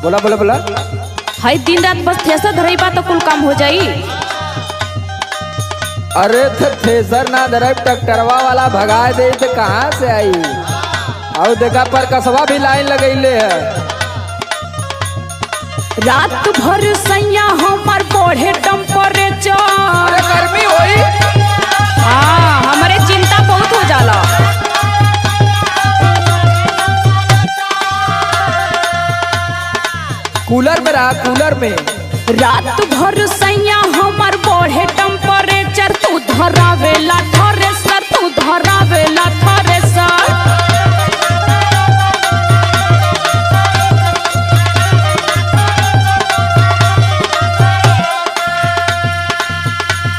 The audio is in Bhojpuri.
बोला बोला बोला। हाई दिन रात बस थ्रेसर धरई बा तो कुल काम हो जाई। अरे थ्रेसर ना धरे ट्रैक्टरवा वाला भगा दे तो कहाँ से आई। और देखा पर कसवा भी लाइन लगैले है। रात भर सैया हमार बढ़े टेम्परेचर। अरे गर्मी होई। हाँ हमारे चिंता बहुत हो जाला। कूलर में रहा, कूलर में। रात भर